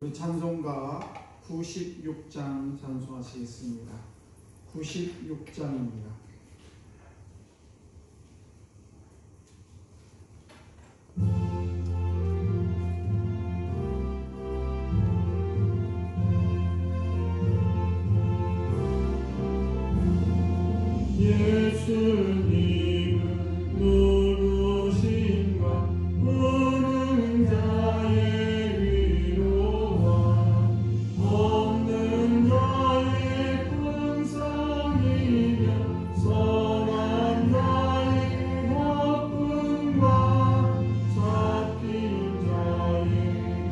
우리 찬송가 96장 찬송하시겠습니다. 96장입니다. 예수님은 누구신가 우는 자의 위로와 없는 자의 풍성이며 선한 자의 높음과 잡힌 자의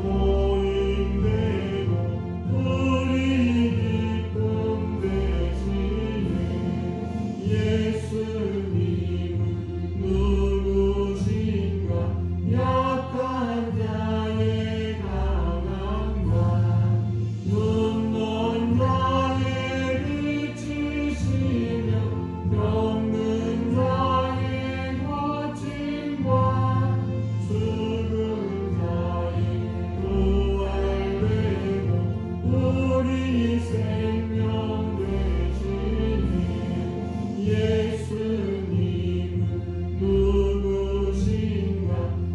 도인되고 우리 기쁨 되시네. 예수님은 누구신가 약한 자의 강함과 눈먼 자의 빛이시며 병든 자의 고침과 죽은 자의 부활되고 우리 생명 되시네. 예수님은 누구신가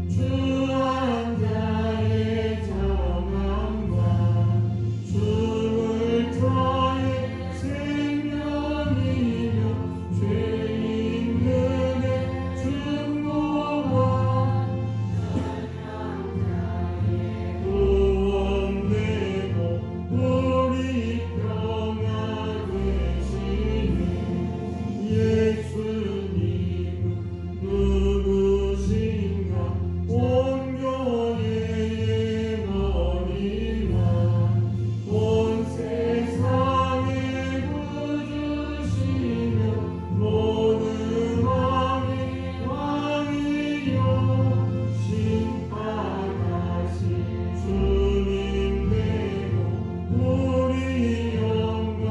주한 자의 정함과 죽을 자의 생명이며 죄인들의 증거와 구원되고 우리 평화 되시네. 예수님은 누구신가 온 교회의 머리와 온 세상의 구주시며 모든 왕의 왕이요 심판하신 주님 되고 우리 영광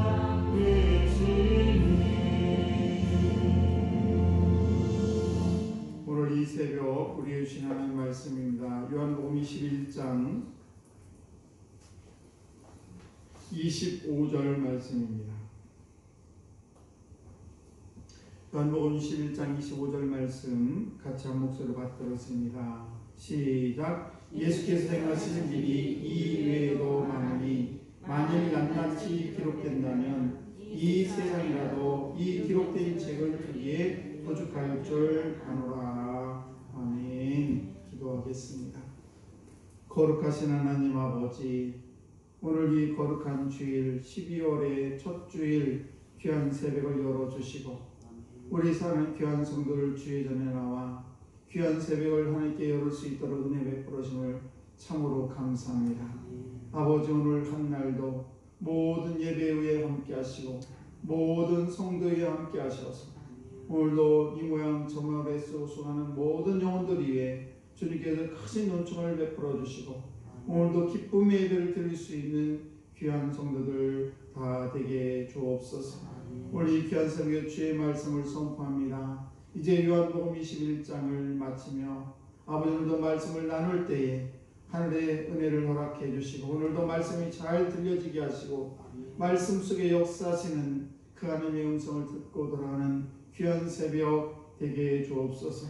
되시니. 오늘 이 새벽 우리 주신 하나님 말씀입니다. 요한복음 21장 25절 말씀입니다. 요한복음 21장 25절 말씀 같이 한 목소리로 받들었습니다. 시작. 예수께서 행하신 일이 이 외에도 많으니 만일 낱낱이 기록된다면 이 세상이라도 이 기록된 책을 크기에 도축할 줄 아노라. 아멘. 기도하겠습니다. 거룩하신 하나님 아버지, 오늘 이 거룩한 주일 12월의 첫 주일 귀한 새벽을 열어주시고 우리 사랑하는 귀한 성도들 주의 전에 나와 귀한 새벽을 하나님께 열을 수 있도록 은혜 베풀으심을 참으로 감사합니다. 아버지, 오늘 한 날도 모든 예배 위에 함께 하시고 모든 성도 위에 함께 하셔서 오늘도 이 모양 저 모양에서 수고하는 모든 영혼들 위에 주님께서 크신 은총을 베풀어 주시고 오늘도 기쁨의 예배를 드릴 수 있는 귀한 성도들 다 되게 주옵소서. 오늘 이 귀한 새벽에 주의 말씀을 선포합니다. 이제 요한복음 21장을 마치며 아버지, 오늘도 말씀을 나눌 때에 하늘의 은혜를 허락해 주시고 오늘도 말씀이 잘 들려지게 하시고 말씀 속에 역사하시는 그 하나님의 음성을 듣고 돌아가는 귀한 새벽 되게 주옵소서.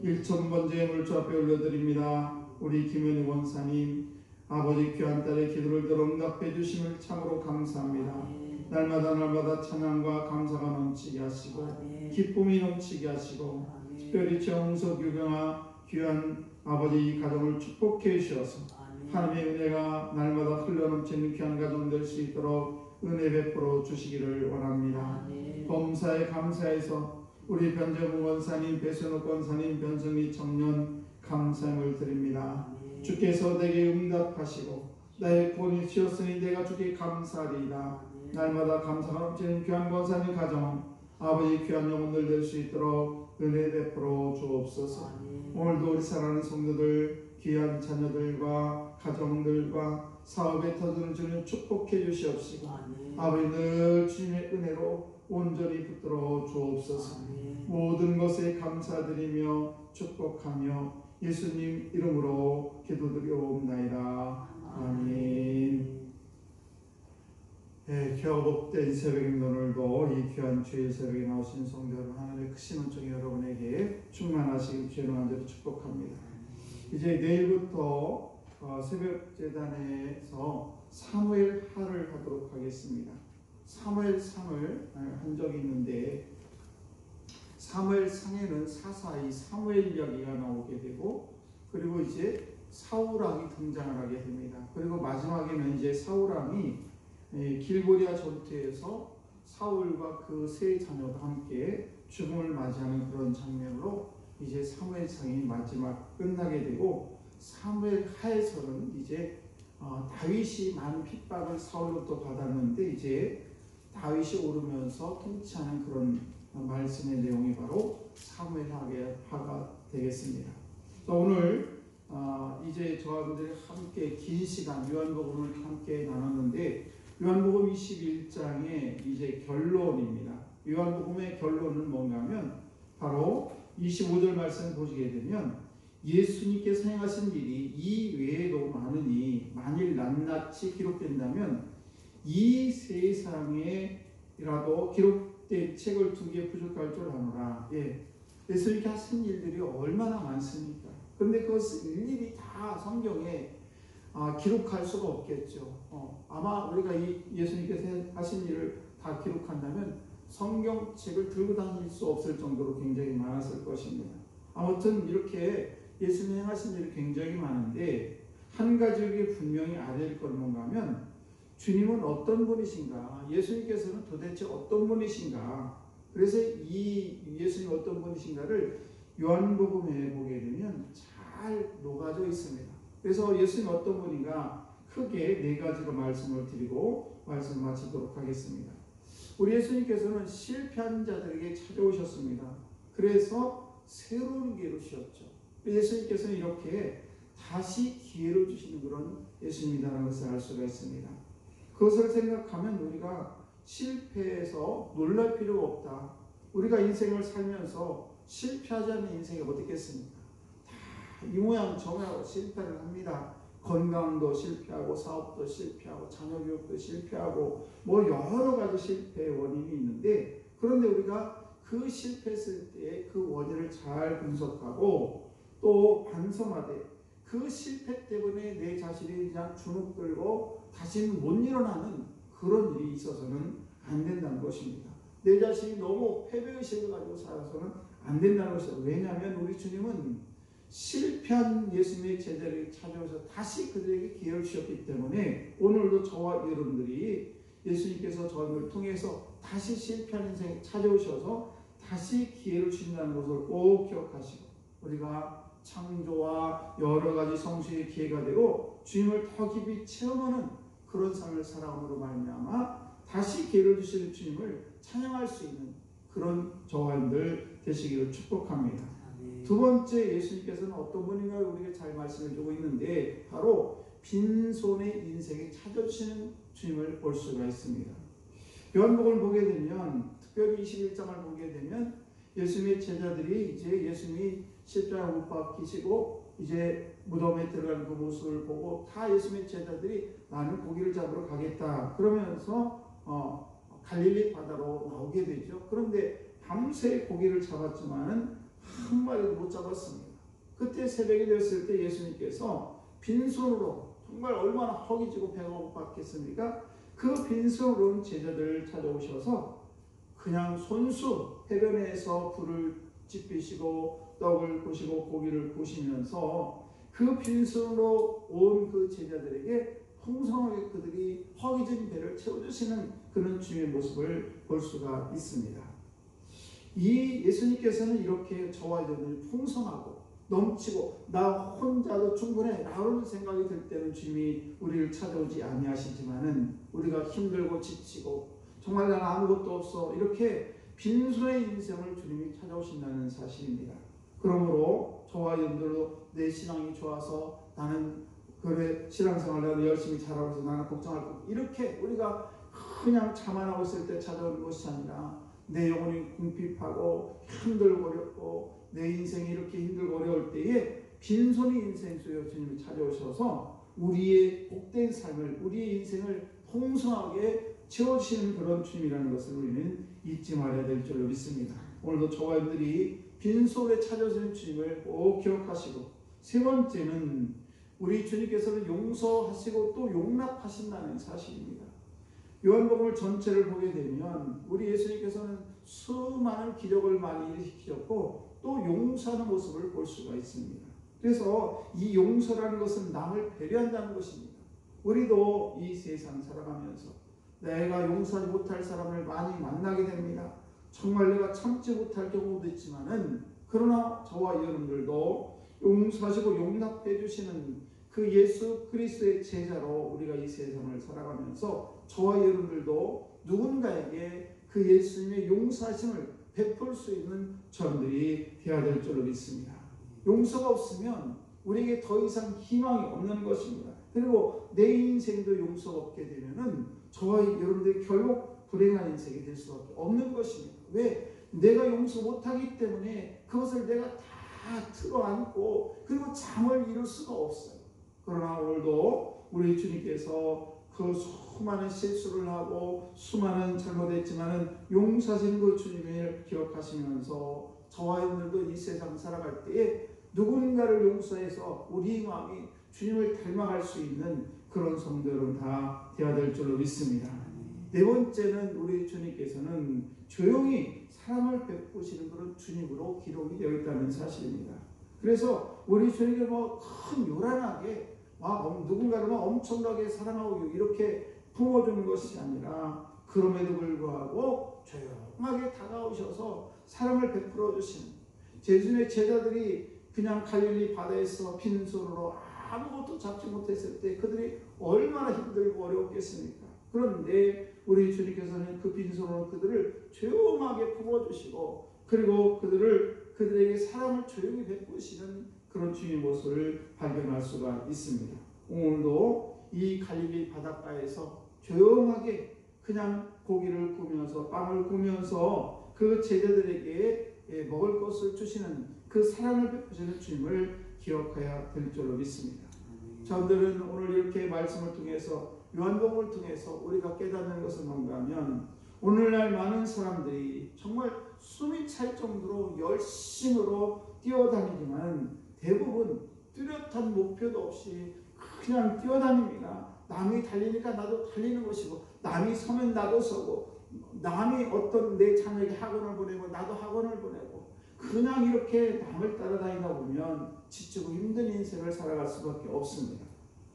1,000번째 예물 주 앞에 올려드립니다. 우리 김현희 원사님 아버지 귀한 딸의 기도를 들어 응답해 주심을 참으로 감사합니다. 날마다 찬양과 감사가 넘치게 하시고 기쁨이 넘치게 하시고 특별히 정석 유경아 귀한 아버지 이 가정을 축복해 주셔서 하나님의 은혜가 날마다 흘러넘치는 귀한 가정 될 수 있도록 은혜 베풀어 주시기를 원합니다. 범사에 감사해서 우리 변재봉 원사님, 배순옥 원사님, 변성리 청년 감사함을 드립니다. 주께서 내게 응답하시고 나의 구원이 주셨으니 내가 주께 감사하리이다. 날마다 감사가 넘치는 귀한 원사님 가정 아버지 귀한 영혼들 될 수 있도록 은혜 베풀어 주옵소서. 오늘도 우리 사랑하는 성도들 귀한 자녀들과 가정들과 사업에 터지는 주님 축복해 주시옵시고 아버지 늘 주님의 은혜로 온전히 붙들어 주옵소서. 모든 것에 감사드리며 축복하며 예수님 이름으로 기도드리옵나이다. 아멘. 네, 귀하고 복된 새벽입니다. 오늘도 이 귀한 주일 새벽에 나오신 성도 여러분, 하나님의 크신 은총이 여러분에게 충만하시길 주의 이름으로 간절히 축복합니다. 이제 내일부터 새벽 제단에서 사무엘 하를 하도록 하겠습니다. 사무엘 상을 한 적이 있는데, 사무엘 상에는 사사의 사무엘 이야기가 나오게 되고, 그리고 이제 사울왕이 등장을 하게 됩니다. 그리고 마지막에는 이제 사울왕이 길보리아 전투에서 사울과 그 세 자녀가 함께 죽음을 맞이하는 그런 장면으로 이제 사무엘상이 마지막 끝나게 되고, 사무엘 하에서는 이제 다윗이 많은 핍박을 사울로부터 받았는데 이제 다윗이 오르면서 통치하는 그런 말씀의 내용이 바로 사무엘 하가 되겠습니다. 오늘 이제 저와분들이 함께 긴 시간 요한복음을 함께 나눴는데, 요한복음 21장의 이제 결론입니다. 요한복음의 결론은 뭔가면 바로 25절 말씀 보시게 되면, 예수님께서 행하신 일이 이 외에도 많으니 만일 낱낱이 기록된다면 이 세상에라도 기록된 책을 2개 부족할 줄 아노라. 예수님께 하신 일들이 얼마나 많습니까? 그런데 그것을 일일이 다 성경에 기록할 수가 없겠죠. 아마 우리가 이 예수님께서 하신 일을 다 기록한다면 성경책을 들고 다닐 수 없을 정도로 굉장히 많았을 것입니다. 아무튼 이렇게 예수님이 하신 일이 굉장히 많은데, 한 가지 우리에게 분명히 알아야 될 건 뭔가 하면, 주님은 어떤 분이신가, 예수님께서는 도대체 어떤 분이신가, 그래서 이 예수님이 어떤 분이신가를 요한복음에 보게 되면 잘 녹아져 있습니다. 그래서 예수님이 어떤 분인가 크게 4가지로 말씀을 드리고 말씀을 마치도록 하겠습니다. 우리 예수님께서는 실패한 자들에게 찾아오셨습니다. 그래서 새로운 기회를 주셨죠. 예수님께서는 이렇게 다시 기회를 주시는 그런 예수님이라는 것을 알 수가 있습니다. 그것을 생각하면 우리가 실패해서 놀랄 필요가 없다. 우리가 인생을 살면서 실패하지 않는 인생이 어떻겠습니까? 다 이 모양 저 모양 실패를 합니다. 건강도 실패하고, 사업도 실패하고, 자녀 교육도 실패하고, 뭐 여러 가지 실패의 원인이 있는데, 그런데 우리가 그 실패했을 때 그 원인을 잘 분석하고 또 반성하되, 그 실패 때문에 내 자신이 그냥 주눅 들고 다시는 못 일어나는 그런 일이 있어서는 안 된다는 것입니다. 내 자신이 너무 패배의식을 가지고 살아서는 안 된다는 것이죠. 왜냐하면 우리 주님은 실패한 예수님의 제자를 찾아오셔서 다시 그들에게 기회를 주셨기 때문에, 오늘도 저와 여러분들이 예수님께서 저를 통해서 다시 실패한 인생에 찾아오셔서 다시 기회를 주신다는 것을 꼭 기억하시고, 우리가 창조와 여러 가지 성취의 기회가 되고 주님을 더 깊이 체험하는 그런 삶을 살아감으로 말미암아 다시 기회를 주실 주님을 찬양할 수 있는 그런 저와 여러분들 되시기를 축복합니다. 두 번째, 예수님께서는 어떤 분인가 우리에게 잘 말씀해 주고 있는데, 바로 빈손의 인생에 찾아주시는 주님을 볼 수가 있습니다. 요한복음을 보게 되면, 특별히 21장을 보게 되면 예수님의 제자들이 이제 예수님이 십자가에 못 박히시고 이제 무덤에 들어가는 그 모습을 보고 다 예수님의 제자들이 나는 고기를 잡으러 가겠다 그러면서 갈릴리 바다로 나오게 되죠. 그런데 밤새 고기를 잡았지만은 한 마리도 못 잡았습니다. 그때 새벽이 됐을 때 예수님께서 빈손으로, 정말 얼마나 허기지고 배가 고팠겠습니까? 그 빈손으로 제자들을 찾아오셔서 그냥 손수 해변에서 불을 지피시고 떡을 구시고 고기를 구시면서 그 빈손으로 온 그 제자들에게 풍성하게 그들이 허기진 배를 채워주시는 그런 주님의 모습을 볼 수가 있습니다. 이 예수님께서는 이렇게 저와 여러분이 풍성하고 넘치고 나 혼자도 충분해 라는 생각이 들 때는 주님이 우리를 찾아오지 아니하시지만은, 우리가 힘들고 지치고 정말 나는 아무것도 없어 이렇게 빈손의 인생을 주님이 찾아오신다는 사실입니다. 그러므로 저와 여러분들도 내 신앙이 좋아서 나는 그래 신앙생활 내가 열심히 잘하고 있어 나는 걱정할 거, 이렇게 우리가 그냥 자만하고 있을 때 찾아오는 것이 아니라, 내 영혼이 궁핍하고 힘들고 어렵고 내 인생이 이렇게 힘들고 어려울 때에 빈손의 인생 속에 주님이 찾아오셔서 우리의 복된 삶을, 우리의 인생을 풍성하게 채워주시는 그런 주님이라는 것을 우리는 잊지 말아야 될 줄로 믿습니다. 오늘도 저와 여러분들이 빈손에 찾아오시는 주님을 꼭 기억하시고, 세 번째는 우리 주님께서는 용서하시고 또 용납하신다는 사실입니다. 요한복음 전체를 보게 되면 우리 예수님께서는 수많은 기적을 많이 일으키셨고 또 용서하는 모습을 볼 수가 있습니다. 그래서 이 용서라는 것은 남을 배려한다는 것입니다. 우리도 이 세상 살아가면서 내가 용서하지 못할 사람을 많이 만나게 됩니다. 정말 내가 참지 못할 경우도 있지만은, 그러나 저와 여러분들도 용서하시고 용납해 주시는 그 예수 그리스도의 제자로 우리가 이 세상을 살아가면서 저와 여러분들도 누군가에게 그 예수님의 용서하심을 베풀 수 있는 저들이 되어야 될 줄로 믿습니다. 용서가 없으면 우리에게 더 이상 희망이 없는 것입니다. 그리고 내 인생도 용서가 없게 되면은 저와 여러분들이 결국 불행한 인생이 될 수밖에 없는 것입니다. 왜? 내가 용서 못하기 때문에 그것을 내가 다 틀어안고 그리고 잠을 이룰 수가 없어요. 그러나 오늘도 우리 주님께서 그 수많은 실수를 하고 수많은 잘못했지만은 용서하신 그 주님을 기억하시면서 저와 여러분들도 이 세상 살아갈 때에 누군가를 용서해서 우리 마음이 주님을 닮아갈 수 있는 그런 성도들은 다 되어야 될 줄로 믿습니다. 네 번째는 우리 주님께서는 조용히 사랑을 베푸시는 그런 주님으로 기록이 되어 있다는 사실입니다. 그래서 우리 주님이 큰 요란하게 누군가를 엄청나게 사랑하고 이렇게 품어주는 것이 아니라, 그럼에도 불구하고 조용하게 다가오셔서 사랑을 베풀어 주시는, 예수님의 제자들이 그냥 갈릴리 바다에서 빈손으로 아무것도 잡지 못했을 때 그들이 얼마나 힘들고 어려웠겠습니까? 그런데 우리 주님께서는 그 빈손으로 그들을 조용하게 품어주시고, 그리고 그들에게 사랑을 조용히 베푸시는 그런 주님의 모습을 발견할 수가 있습니다. 오늘도 이 갈릴리 바닷가에서 조용하게 그냥 고기를 구우면서 빵을 구우면서 그 제자들에게 먹을 것을 주시는 그 사랑을 베푸시는 주님을 기억해야 될 줄로 믿습니다. 저들은 오늘 이렇게 말씀을 통해서, 요한복음을 통해서 우리가 깨닫는 것은 뭔가 하면, 오늘날 많은 사람들이 정말 숨이 찰 정도로 열심으로 뛰어다니지만 대부분 뚜렷한 목표도 없이 그냥 뛰어다닙니다. 남이 달리니까 나도 달리는 것이고, 남이 서면 나도 서고, 남이 어떤 내 자녀에게 학원을 보내고 나도 학원을 보내고, 그냥 이렇게 남을 따라다니다 보면 지치고 힘든 인생을 살아갈 수밖에 없습니다.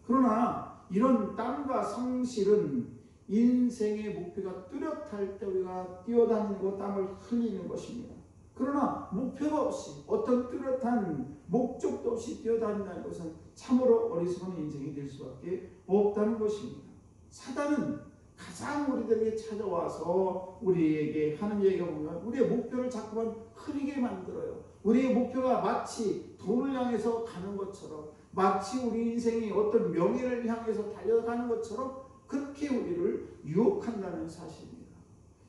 그러나 이런 땀과 성실은 인생의 목표가 뚜렷할 때 우리가 뛰어다니고 땀을 흘리는 것입니다. 그러나 목표가 없이, 어떤 뚜렷한 목적도 없이 뛰어다닌다는 것은 참으로 어리석은 인생이 될 수밖에 없다는 것입니다. 사단은 가장 우리들에게 찾아와서 우리에게 하는 얘기가 보면, 우리의 목표를 자꾸만 흐리게 만들어요. 우리의 목표가 마치 돈을 향해서 가는 것처럼, 마치 우리 인생이 어떤 명예를 향해서 달려가는 것처럼 그렇게 우리를 유혹한다는 사실입니다.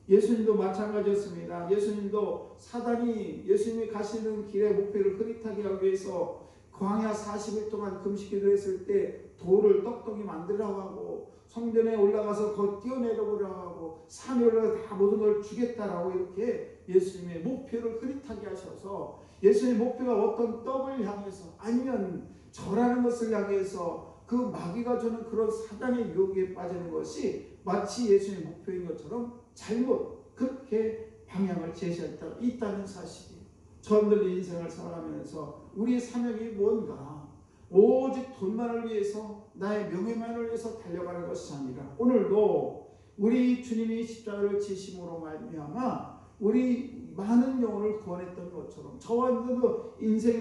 예수님도 마찬가지였습니다. 예수님도 사단이 예수님이 가시는 길의 목표를 흐릿하게 하기 위해서 광야 40일 동안 금식기도 했을 때 돌을 떡떡이 만들라고 하고, 성전에 올라가서 거 뛰어내려보려고 하고, 산에 올라가서 다 모든 걸 주겠다라고 이렇게 예수님의 목표를 흐릿하게 하셔서, 예수님의 목표가 어떤 떡을 향해서 아니면 저라는 것을 향해서 그 마귀가 주는 그런 사단의 유혹에 빠지는 것이 마치 예수님의 목표인 것처럼 잘못 그렇게 방향을 제시했다 있다는 사실이에요. 저들의 인생을 살아가면서 우리의 사명이 뭔가 오직 돈만을 위해서, 나의 명예만을 위해서 달려가는 것이 아니라, 오늘도 우리 주님이 십자가를 지심으로 말미암아 우리 많은 영혼을 구원했던 것처럼 저와 여러분도 인생의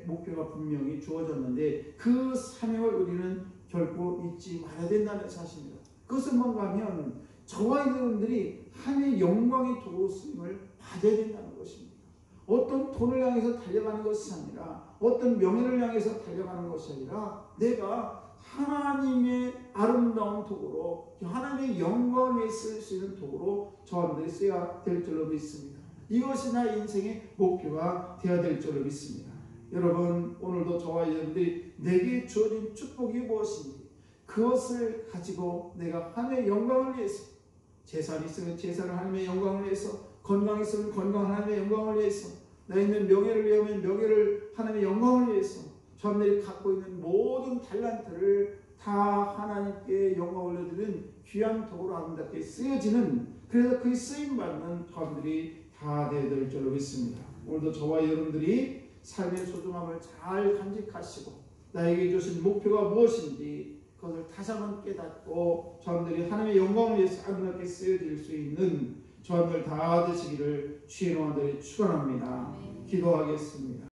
목표가 분명히 주어졌는데 그 사명을 우리는 결코 잊지 말아야 된다는 사실입니다. 그것은 뭔가 하면 저와 여러분들이 하나님의 영광의 도로 쓰임을 받아야 된다는 것입니다. 어떤 돈을 향해서 달려가는 것이 아니라, 어떤 명예를 향해서 달려가는 것이 아니라, 내가 하나님의 아름다운 도구로, 하나님의 영광을 위해 쓸 수 있는 도구로 저한테 쓰여야 될 줄로 믿습니다. 이것이 나의 인생의 목표가 되어야 될 줄로 믿습니다. 여러분, 오늘도 저와 여러분들이 내게 주어진 축복이 무엇인지 그것을 가지고 내가 하나님의 영광을 위해서, 재산이 있으면 재산을 하나님의 영광을 위해서, 건강이 있으면 건강 하나님의 영광을 위해서, 나 있는 명예를 위하면 명예를 하나님의 영광을 위해서, 저들이 갖고 있는 모든 달란트를 다 하나님께 영광 올려드리는 귀한 도구로 아름답게 쓰여지는, 그래서 그 쓰임받는 저들이 다 되어야 줄로 믿습니다. 오늘도 저와 여러분들이 삶의 소중함을 잘 간직하시고 나에게 주신 목표가 무엇인지 그것을 다시 한번 깨닫고 저들이 하나님의 영광을 위해서 아름답게 쓰여질 수 있는 저들 다 되시기를 주의 이름으로 축원합니다. 기도하겠습니다.